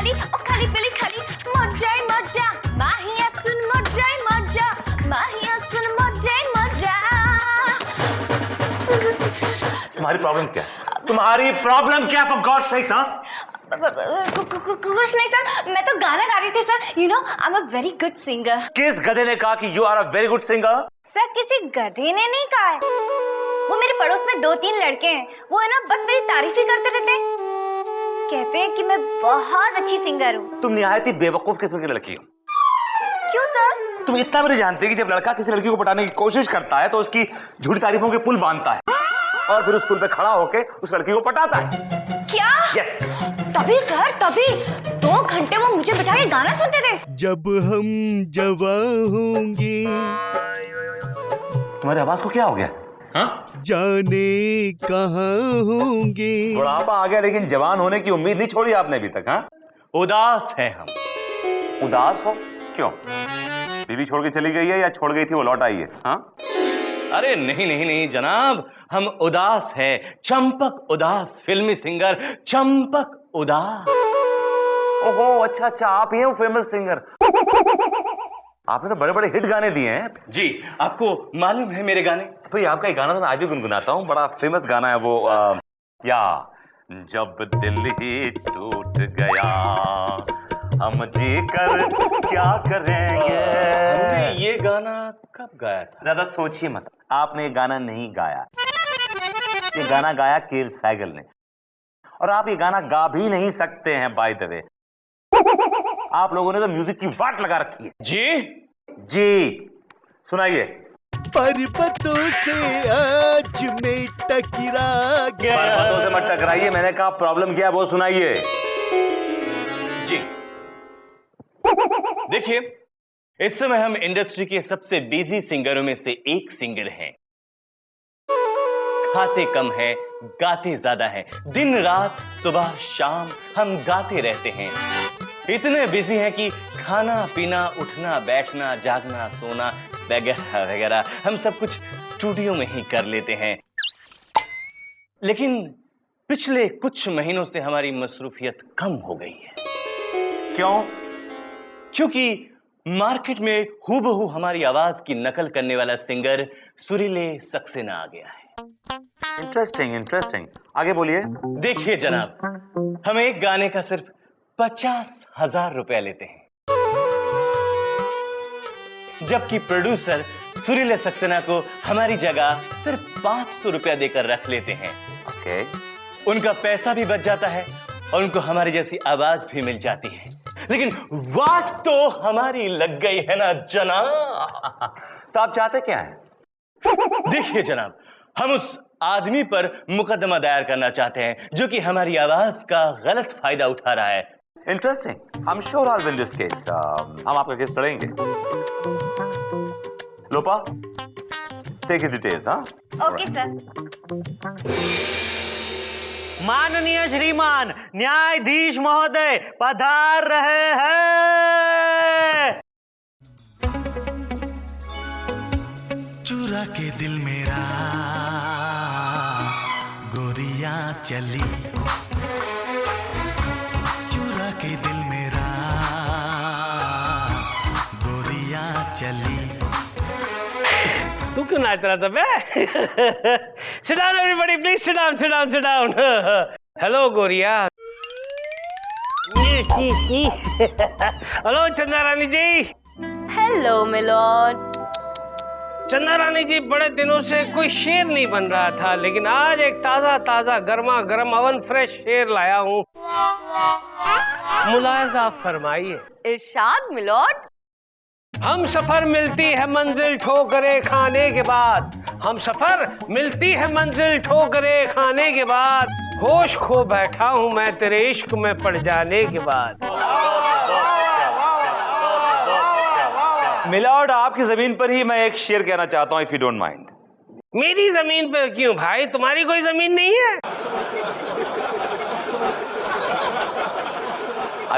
खाली ओ खाली पीली खाली मजा मजा माहिया सुन मजा माहिया सुन मजा। तुम्हारी प्रॉब्लम क्या है? तुम्हारी प्रॉब्लम क्या फॉर गॉड सेक्स? हाँ कुछ नहीं सर, मैं तो गाना गा रही थी sir. You know I am a very good singer. किस गधे ने कहा कि you are a very good singer? Sir किसी गधे ने नहीं कहा है, वो मेरे पड़ोस में 2-3 लड़के हैं, वो है ना बस मेरी तारीफ ही करते रहते हैं, कहते हैं कि मैं बहुत अच्छी सिंगर हूँ। तुम निहायत ही बेवकूफ किस्म की लड़की हो। क्यों सर? तुम इतना भी नहीं जानते कि जब लड़का किसी लड़की को पटाने की कोशिश करता है तो उसकी झूठी तारीफों के पुल बांधता है और फिर उस पुल पे खड़ा होके उस लड़की को पटाता है। क्या? यस। तभी सर, तभी 2 घंटे वो मुझे बिठा के गाना सुनते थे। जब हम जवान होंगे। तुम्हारी आवाज को क्या हो गया? हाँ? जाने कहाँ होंगे। बुढ़ापा आ गया लेकिन जवान होने की उम्मीद नहीं छोड़ी आपने अभी तक। हाँ? उदास है हम। उदास हो? क्यों? बीवी छोड़ के चली गई है या छोड़ गई थी वो लौट आई है? हाँ? अरे नहीं नहीं नहीं जनाब, हम उदास है। चंपक उदास, फिल्मी सिंगर चंपक उदास। ओहो अच्छा अच्छा, आप ही हैं वो फेमस सिंगर। आपने तो बड़े बड़े हिट गाने दिए हैं। जी, आपको मालूम है मेरे गाने? भाई आपका एक गाना तो मैं आज भी गुनगुनाता हूँ, बड़ा फेमस गाना है वो। या जब दिल ही टूट गया हम जी कर क्या करेंगे। हमने ये गाना कब गाया था? ज्यादा सोचिए मत, आपने ये गाना नहीं गाया। ये गाना गाया केएल सहगल ने, और आप ये गाना गा भी नहीं सकते हैं बाय द वे। आप लोगों ने तो म्यूजिक की वाट लगा रखी है। जी सुनाइए। पर्वतों से आज मैं टकरा गया। पर्वतों से मत टकराइए, मैंने कहा प्रॉब्लम क्या है वो सुनाइए। जी देखिए, इस समय हम इंडस्ट्री के सबसे बिजी सिंगरों में से एक सिंगर हैं। खाते कम है, गाते ज्यादा है। दिन रात सुबह शाम हम गाते रहते हैं। इतने बिजी हैं कि खाना पीना, उठना बैठना, जागना सोना वगैरह वगैरह हम सब कुछ स्टूडियो में ही कर लेते हैं। लेकिन पिछले कुछ महीनों से हमारी मसरूफियत कम हो गई है। क्यों? क्योंकि मार्केट में हूबहू हमारी आवाज की नकल करने वाला सिंगर सुरीले सक्सेना आ गया है। इंटरेस्टिंग इंटरेस्टिंग, आगे बोलिए। देखिए जनाब, हम एक गाने का सिर्फ 50,000 रुपया लेते हैं, जबकि प्रोड्यूसर सुरीले सक्सेना को हमारी जगह सिर्फ 500 रुपया देकर रख लेते हैं। ओके। उनका पैसा भी बच जाता है और उनको हमारी जैसी आवाज भी मिल जाती है। लेकिन वाट तो हमारी लग गई है ना जनाब। तो आप चाहते क्या है? देखिए जनाब, हम उस आदमी पर मुकदमा दायर करना चाहते हैं जो कि हमारी आवाज का गलत फायदा उठा रहा है। Interesting, I am sure I will win this case. हम आपका केस लड़ेंगे। लोपा, टेक हिज डिटेल्स। हाँ ओके सर। माननीय श्रीमान न्यायाधीश महोदय पधार रहे हैं। चुरा के दिल मेरा गोरियां चली, चुरा के दिल मेरा गोरियां चली। तू क्यों नाच रहा था बे? Sit down everybody, please sit down, sit down, sit down. Hello Goriya. Hello चंदा रानी जी। Hello milord. चंदा रानी जी, बड़े दिनों से कोई शेर नहीं बन रहा था, लेकिन आज एक ताजा ताजा गर्मा गर्म अवन फ्रेश शेर लाया हूँ। मुलाहिजा फरमाइए। इरशाद मिलोड। हम सफर मिलती है मंजिल ठोकरे खाने के बाद, हम सफर मिलती है मंजिल ठोकरे खाने के बाद, होश खो बैठा हूँ मैं तेरे इश्क में पड़ जाने के बाद। मिलॉर्ड, आपकी जमीन पर ही मैं एक शेर कहना चाहता हूं, इफ यू डोंट माइंड। मेरी जमीन पर क्यों भाई, तुम्हारी कोई जमीन नहीं है?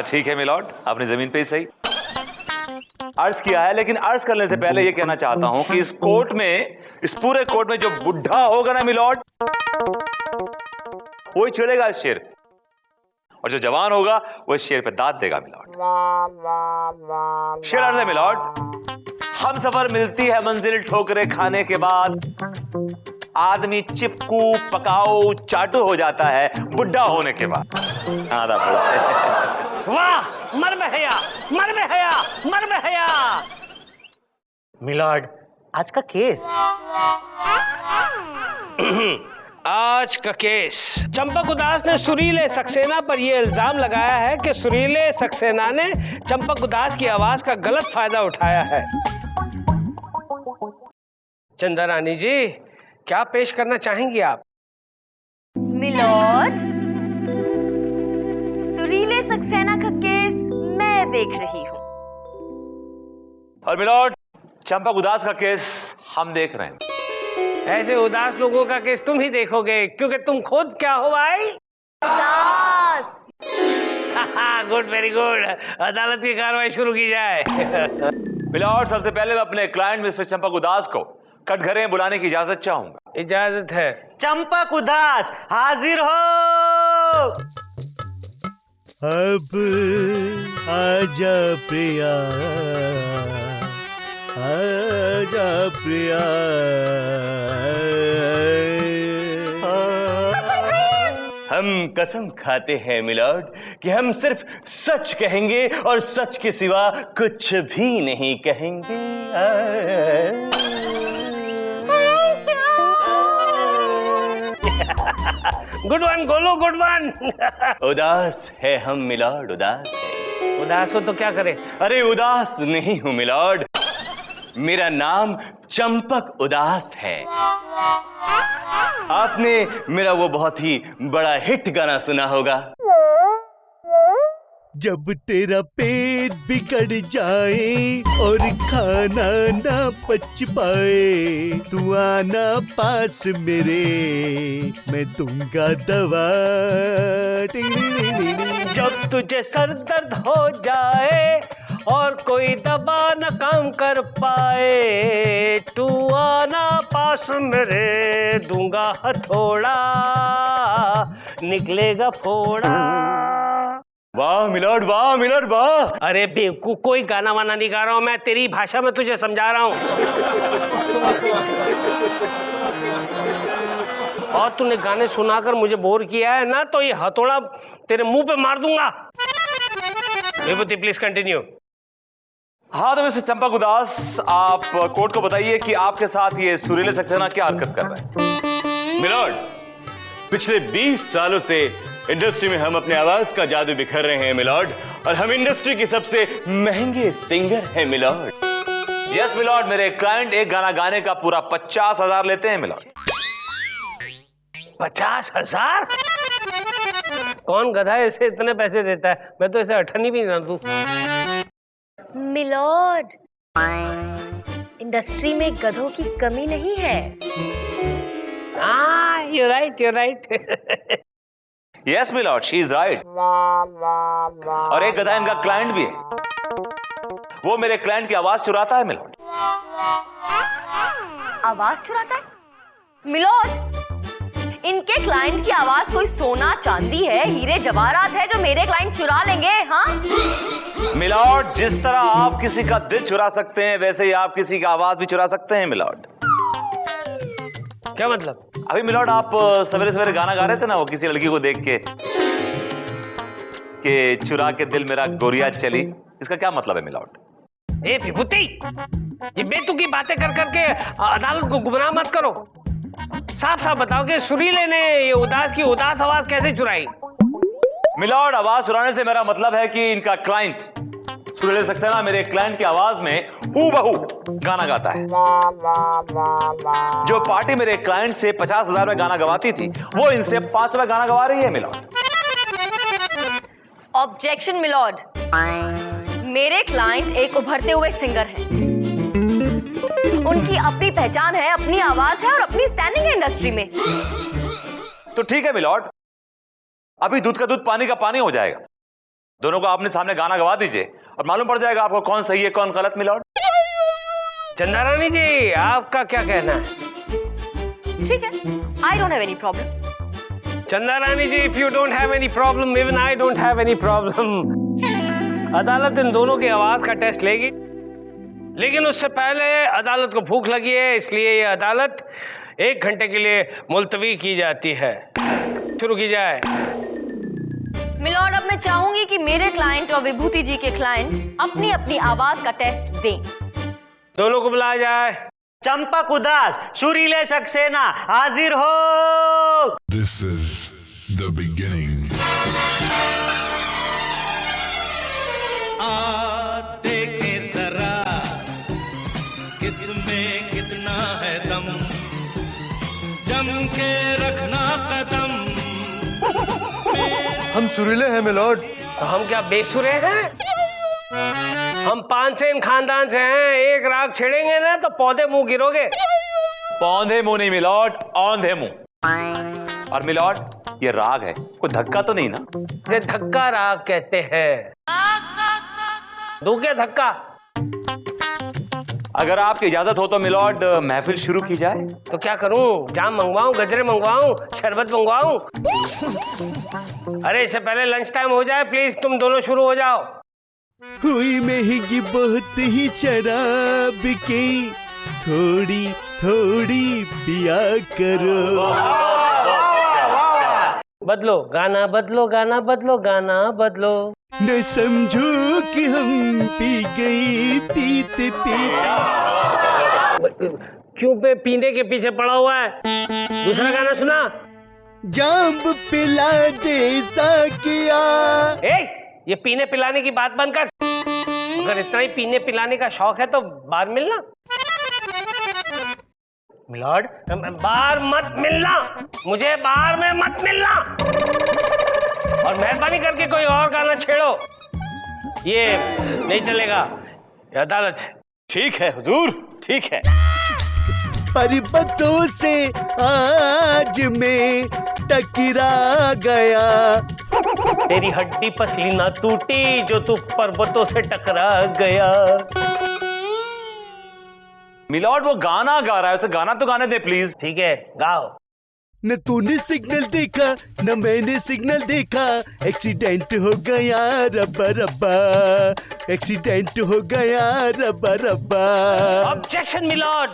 ठीक है मिलॉर्ड, अपनी जमीन पे ही सही अर्ज किया है, लेकिन अर्ज करने से पहले यह कहना चाहता हूं कि इस कोर्ट में, इस पूरे कोर्ट में जो बुढ़ा होगा ना मिलॉर्ड, वही छेड़ेगा इस शेर। और जो जवान होगा वो इस शेर पे दाद देगा मिलॉर्ड। शेर अर्ज़ है मिलॉर्ड, हम सफर मिलती है मंजिल ठोकरे खाने के बाद, आदमी चिपकू पकाओ चाटू हो जाता है बुढ़ा होने के बाद। आधा वाह, मर बहया, मर बहया, मर बहया। मिलॉर्ड, आज का केस। आज का केस, चंपक उदास ने सुरीले सक्सेना पर यह इल्जाम लगाया है कि सुरीले सक्सेना ने चंपक उदास की आवाज का गलत फायदा उठाया है। चंदा रानी जी, क्या पेश करना चाहेंगी आप? मिलॉर्ड, सुरीले सक्सेना का केस मैं देख रही हूँ। और मिलॉर्ड, चंपक उदास का केस हम देख रहे हैं। ऐसे उदास लोगों का केस तुम ही देखोगे, क्योंकि तुम खुद क्या हो भाई? उदास। Good, very good. अदालत की कार्रवाई शुरू की जाए। मिलॉर्ड, सबसे पहले मैं अपने क्लाइंट मिस्टर चंपक उदास को कटघरे में बुलाने की इजाजत चाहूंगा। इजाजत है। चंपक उदास हाजिर हो। अब आजा प्रिया, आजा प्रिया। हम कसम खाते हैं मिलॉर्ड कि हम सिर्फ सच कहेंगे और सच के सिवा कुछ भी नहीं कहेंगे। Good one Golu, good one. उदास है हम मिलॉर्ड, उदास है। उदास हो तो क्या करे? अरे उदास नहीं हूं मिलॉर्ड, मेरा नाम चंपक उदास है। आपने मेरा वो बहुत ही बड़ा हिट गाना सुना होगा, जब तेरा पेट बिगड़ जाए और खाना ना पच पाए, तू आना पास मेरे, मैं दूंगा दवा। जब तुझे सर दर्द हो जाए और कोई दवा न काम कर पाए, तू आना पास मेरे, दूंगा हथौड़ा, निकलेगा फोड़ा। वाह मिलॉर्ड, वाह मिलॉर्ड, वाह। अरे बेवकूफ, कोई गाना वाना नहीं गा रहा हूं मैं, तेरी भाषा में तुझे समझा रहा हूं। और तूने गाने सुनाकर मुझे बोर किया है ना, तो ये हथौड़ा तेरे मुंह पे मार दूंगा। विभूति प्लीज कंटिन्यू। हाँ तो मिस्टर चंपक उदास, आप कोर्ट को बताइए कि आपके साथ ये सुरीले सक्सेना क्या हरकत कर रहे हैं। मिलॉर्ड, पिछले 20 सालों से इंडस्ट्री में हम अपने आवाज का जादू बिखर रहे हैं मिलॉर्ड, और हम इंडस्ट्री के सबसे महंगे सिंगर हैं मिलॉर्ड। यस मिलॉर्ड, मेरे क्लाइंट एक गाना गाने का पूरा 50,000 लेते हैं मिलॉर्ड। 50,000? कौन गधा इसे इतने पैसे देता है? मैं तो इसे अठन्नी भी ना दूं। मिलॉर्ड, इंडस्ट्री में गधों की कमी नहीं है। You're right, you're right. Yes milord, she is right. और एक गधा इनका क्लाइंट भी है, वो मेरे क्लाइंट की आवाज चुराता है मिलॉर्ड। आवाज चुराता है? मिलॉर्ड, इनके क्लाइंट की आवाज कोई सोना चांदी है, हीरे जवाहरात है जो मेरे क्लाइंट चुरा लेंगे? हाँ मिलॉर्ड, जिस तरह आप किसी का दिल चुरा सकते हैं, वैसे ही आप किसी का आवाज भी चुरा सकते हैं मिलॉर्ड। क्या मतलब? अभी मिलॉर्ड आप सवेरे सवेरे गाना गा रहे थे ना, वो किसी लड़की को देख के कि चुरा के दिल मेरा गोरिया चली, इसका क्या मतलब है मिलॉर्ड? ए विभूति, ये बेतुकी बातें कर करके अदालत को गुमराह मत करो। साफ साफ बताओ कि सुरीले ने ये उदास की उदास आवाज कैसे चुराई? मिलॉर्ड, आवाज चुराने से मेरा मतलब है कि इनका क्लाइंट सुरीले सक्सेना मेरे क्लाइंट की आवाज में हूबहू गाना गाता है। जो पार्टी मेरे क्लाइंट से 50,000 में गाना गवाती थी, वो इनसे 5 में गाना गवा रही है मिलॉर्ड। ऑब्जेक्शन मिलॉर्ड, मेरे क्लाइंट एक उभरते हुए सिंगर हैं। उनकी अपनी पहचान है, अपनी आवाज है और अपनी स्टैंडिंग है इंडस्ट्री में। तो ठीक है मिलॉर्ड, अभी दूध का दूध पानी का पानी हो जाएगा। दोनों को आपने सामने गाना गवा दीजिए और मालूम पड़ जाएगा आपको कौन सही है कौन गलत मिलॉर्ड। चंदा रानी जी, आपका क्या कहना है? ठीक है, I don't have any problem. Chanda Rani ji, if you don't have any problem, even I don't have any problem, अदालत इन दोनों की आवाज का टेस्ट लेगी, लेकिन उससे पहले अदालत को भूख लगी है, इसलिए ये अदालत 1 घंटे के लिए मुलतवी की जाती है। शुरू की जाए। मिलॉर्ड, अब मैं चाहूंगी कि मेरे क्लाइंट और विभूति जी के क्लाइंट अपनी अपनी आवाज का टेस्ट दें। दोनों को बुलाया जाए। चंपक उदास, सुरीले सक्सेना, हाजिर हो। This is the beginning. देखे जरा किसमें कितना है दम, जम के रखना कदम। हम सुरीले हैं मिलॉर्ड। तो हम क्या बेसुरे हैं? हम पानसेन खानदान से हैं, एक राग छेड़ेंगे ना तो पौधे मुंह गिरोगे। पौधे मुंह नहीं मिलॉर्ड, औंधे मुंह। और मिलॉर्ड, ये राग है, कोई धक्का तो नहीं ना? इसे धक्का राग कहते हैं। दो क्या धक्का? अगर आपकी इजाजत हो तो मिलॉर्ड महफिल शुरू की जाए। तो क्या करूं? जाम मंगवाऊं, गजरे मंगवाऊं, शरबत मंगवाऊं? अरे इससे पहले लंच टाइम हो जाए, प्लीज तुम दोनों शुरू हो जाओ। हुई महंगी बहुत ही शराब की, थोड़ी थोड़ी पिया करो। बदलो गाना, बदलो गाना, बदलो गाना, बदलो। न समझो कि हम पी गई पीते पीते। क्यों पे पीने के पीछे पड़ा हुआ है? दूसरा गाना सुना। जाम पिला दे साकिया। ये पीने पिलाने की बात बंद कर। अगर इतना ही पीने पिलाने का शौक है तो बाहर मिलना। मिलॉर्ड, बाहर मत मिलना, मुझे बाहर में मत मिलना। और मेहरबानी करके कोई और गाना छेड़ो, ये नहीं चलेगा, ये अदालत है। ठीक है हुजूर, ठीक है। पर्वतों से आज मैं टकरा गया। तेरी हड्डी पसली ना टूटी जो तू पर्वतों से टकरा गया। मिलॉर्ड, वो गाना गा रहा है, उसे गाना तो गाने दे प्लीज। ठीक है, गाओ। न तूने सिग्नल देखा न मैंने सिग्नल देखा, एक्सीडेंट हो गया रब्बा रब्बा, एक्सीडेंट हो गया रब्बा रब्बा। Objection milord.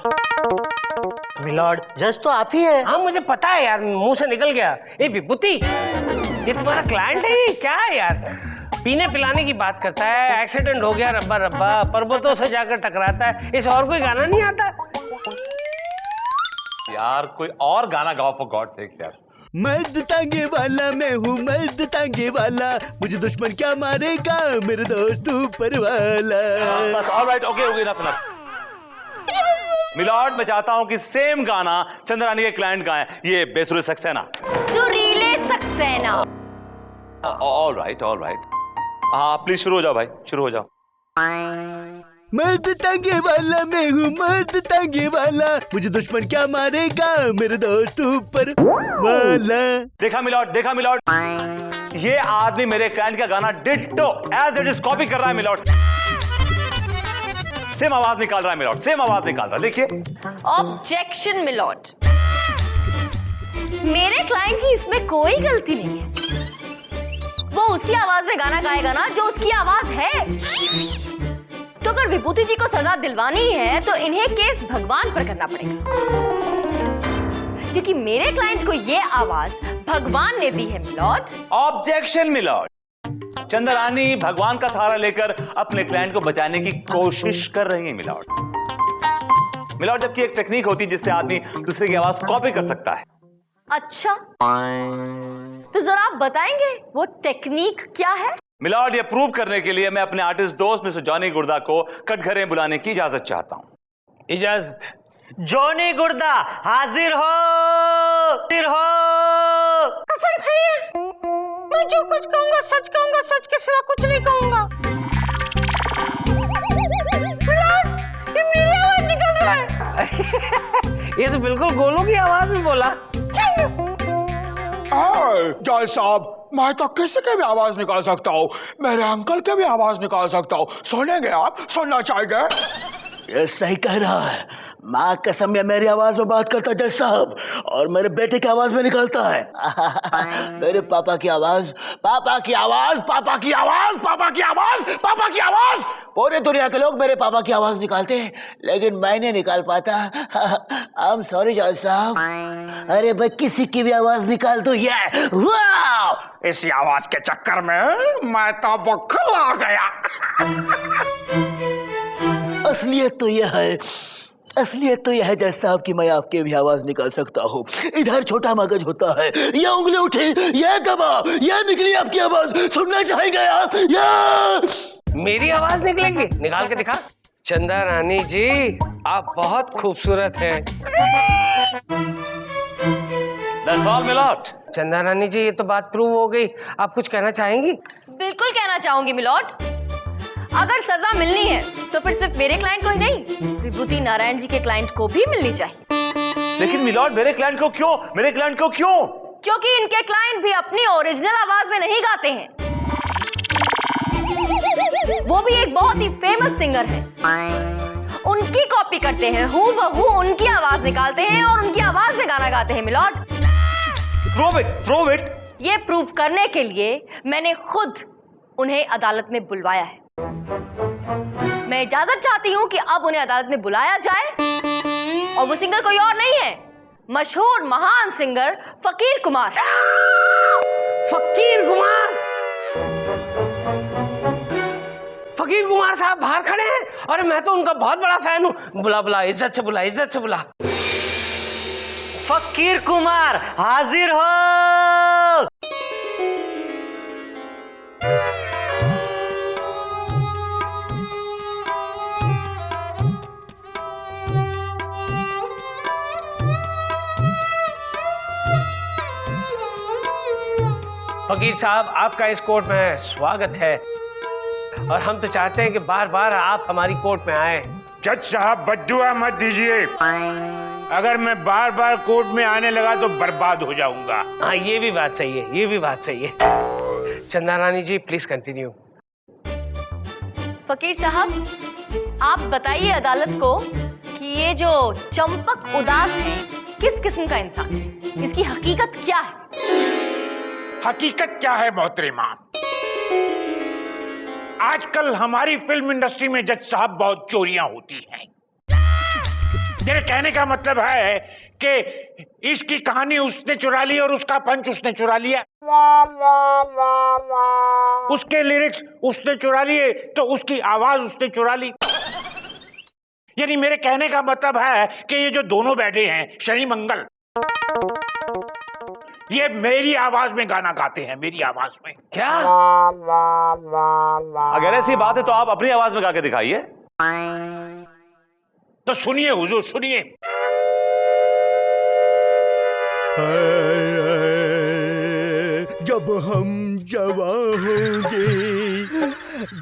मिलॉर्ड, जज तो आप ही है। हाँ मुझे पता है यार, मुंह से निकल गया। ए विभूति, ये तुम्हारा क्लाइंट है? ये क्या है यार? पीने पिलाने की बात करता है, एक्सीडेंट हो गया रब्बा रब्बा, पर्वतों से जाकर टकराता है, इसे और कोई गाना नहीं आता? यार कोई और गाना गाओ फॉर गॉड सेक यार। मर्द तांगे वाला मैं हूँ, मर्द तांगे वाला, मुझे दुश्मन क्या मारेगा मेरे दोस्त ऊपर वाला। बस alright, okay okay, enough enough. Milord, मैं चाहता हूं कि सेम गाना चंद्रानी के क्लाइंट गाएं, ये बेसुरे सक्सेना। सुरीले सक्सेना। ऑलराइट ऑलराइट, हाँ प्लीज शुरू हो जाओ भाई, शुरू हो जाओ। मर्द तांगे वाला मैं हूँ, मर्द तांगे वाला, मुझे दुश्मन क्या मारेगा मेरे दोस्त ऊपर वाला। देखा मिलॉर्ड, देखा मिलॉर्ड, ये आदमी मेरे क्लाइंट का गाना ditto as it is copy कर रहा है मिलॉर्ड। सेम आवाज निकाल रहा है मिलॉर्ड, सेम आवाज निकाल रहा है, देखिए। ऑब्जेक्शन मिलॉर्ड, मेरे क्लाइंट की इसमें कोई गलती नहीं है। वो उसी आवाज में गाना गाएगा ना जो उसकी आवाज है। तो अगर विभूति जी को सजा दिलवानी है तो इन्हें केस भगवान पर करना पड़ेगा, क्योंकि मेरे क्लाइंट को ये आवाज भगवान ने दी है मिलॉर्ड। ऑब्जेक्शन मिलॉर्ड, चंद्रानी भगवान का सहारा लेकर अपने क्लाइंट को बचाने की कोशिश कर रही है मिलॉर्ड। मिलॉर्ड, जबकि एक टेक्निक होती है जिससे आदमी दूसरे की आवाज कॉपी कर सकता है। अच्छा, तो जरा आप बताएंगे वो टेक्निक क्या है? मिलॉर्ड, ये प्रूव करने के लिए मैं अपने आर्टिस्ट दोस्त मिस्टर जॉनी गुर्दा को कटघरे बुलाने की इजाजत चाहता हूं। इजाजत। जॉनी गुर्दा, हाजिर हो, हाजिर हो। हसन भैया, मैं जो कुछ कहूंगा सच के सिवा कुछ नहीं कहूंगा। ये मेरी आवाज निकल रहा है। ये तो बिल्कुल गोलू की आवाज में बोला। जज साहब, मैं तो किसी की भी आवाज निकाल सकता हूँ, मेरे अंकल की भी आवाज निकाल सकता हूँ। सुनेंगे आप? सुनना चाहेंगे? ये सही कह रहा है। माँ कसम, ये मेरी आवाज में बात करता है जज साहब, और मेरे बेटे की आवाज में निकलता है। मेरे पापा की आवाज, पापा की आवाज, पापा की आवाज, पापा की आवाज, पापा की आवाज। पूरे दुनिया के लोग मेरे पापा की आवाज निकालते हैं, लेकिन मैं नहीं निकाल पाता। आई एम सॉरी जज साहब। अरे भाई, किसी की भी आवाज निकाल दो। ये वाह, इसी आवाज के चक्कर में मैं तो बखल आ गया। असलियत तो यह है, असलियत तो यह है जज साहब कि मैं आपकी भी आवाज निकाल सकता हूँ। इधर छोटा मगज होता है, ये उंगली उठी, ये दबा, ये निकली आपकी आवाज। सुनना चाहेंगे आप? ये मेरी आवाज निकलेगी? निकाल के दिखा। चंदा रानी जी, आप बहुत खूबसूरत हैं। That's all, milord. चंदा रानी जी, ये तो बात प्रूव हो गई। आप कुछ कहना चाहेंगी? बिल्कुल कहना चाहूंगी मिलॉर्ड। अगर सजा मिलनी है तो फिर सिर्फ मेरे क्लाइंट को ही नहीं, विभूति नारायण जी के क्लाइंट को भी मिलनी चाहिए। लेकिन मिलॉर्ड, मेरे क्लाइंट को क्यों? मेरे क्लाइंट को क्यों? क्योंकि इनके क्लाइंट भी अपनी ओरिजिनल आवाज में नहीं गाते हैं। वो भी एक बहुत ही फेमस सिंगर है, उनकी कॉपी करते हैं, हूबहू उनकी आवाज निकालते हैं और उनकी आवाज में गाना गाते हैं milord. Prove it, prove it. ये प्रूव करने के लिए मैंने खुद उन्हें अदालत में बुलवाया है। मैं इजाजत चाहती हूँ कि अब उन्हें अदालत में बुलाया जाए, और वो सिंगर कोई और नहीं है, मशहूर महान सिंगर फकीर कुमार। फकीर कुमार? फकीर कुमार साहब बाहर खड़े हैं। अरे मैं तो उनका बहुत बड़ा फैन हूँ। बुला बुला, इज्जत से बुला, इज्जत से बुला। फकीर कुमार हाजिर हो। फकीर साहब, आपका इस कोर्ट में स्वागत है, और हम तो चाहते हैं कि बार बार आप हमारी कोर्ट में आए। जज साहब, बद्दुआ मत दीजिए। अगर मैं बार बार कोर्ट में आने लगा तो बर्बाद हो जाऊंगा। हाँ, ये भी बात सही है, ये भी बात सही है। चंदा रानी जी, प्लीज कंटिन्यू। फकीर साहब, आप बताइए अदालत को कि ये जो चंपक उदास है किस किस्म का इंसान है, इसकी हकीकत क्या है? हकीकत क्या है मोहतरमा? आजकल हमारी फिल्म इंडस्ट्री में जज साहब बहुत चोरियां होती हैं। मेरे कहने का मतलब है कि इसकी कहानी उसने चुरा ली और उसका पंच उसने चुरा लिया, उसके लिरिक्स उसने चुरा लिए तो उसकी आवाज उसने चुरा ली। यानी मेरे कहने का मतलब है कि ये जो दोनों बैठे हैं, शनि मंगल, ये मेरी आवाज में गाना गाते हैं, मेरी आवाज में। क्या? अगर ऐसी बात है तो आप अपनी आवाज में गा के दिखाइए। तो सुनिए हुजूर, सुनिए। जब हम जवान होंगे,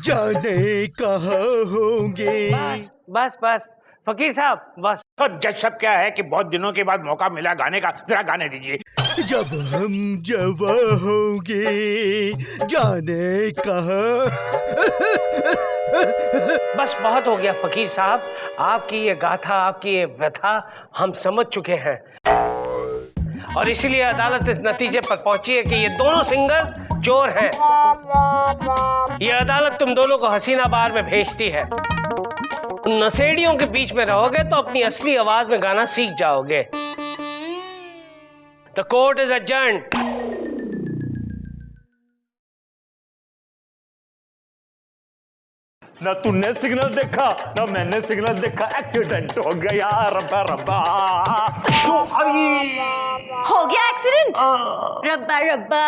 जाने कहाँ होंगे। बस बस बस फकीर साहब, बस। तो जज साहब, क्या है कि बहुत दिनों के बाद मौका मिला गाने का, जरा गाने दीजिए। जब हम जवान होंगे, जाने कहाँ। बस बहुत हो गया फकीर साहब, आपकी ये गाथा, आपकी ये व्यथा हम समझ चुके हैं, और इसीलिए अदालत इस नतीजे पर पहुंची है कि ये दोनों सिंगर्स चोर हैं। ये अदालत तुम दोनों को हसीना बार में भेजती है। उन नशेड़ियों के बीच में रहोगे तो अपनी असली आवाज में गाना सीख जाओगे। The court is adjourned. ना तूने सिग्नल देखा ना मैंने सिग्नल देखा, एक्सीडेंट हो गया रब्बा रब्बा। हो गया एक्सीडेंट? रब्बा रब्बा।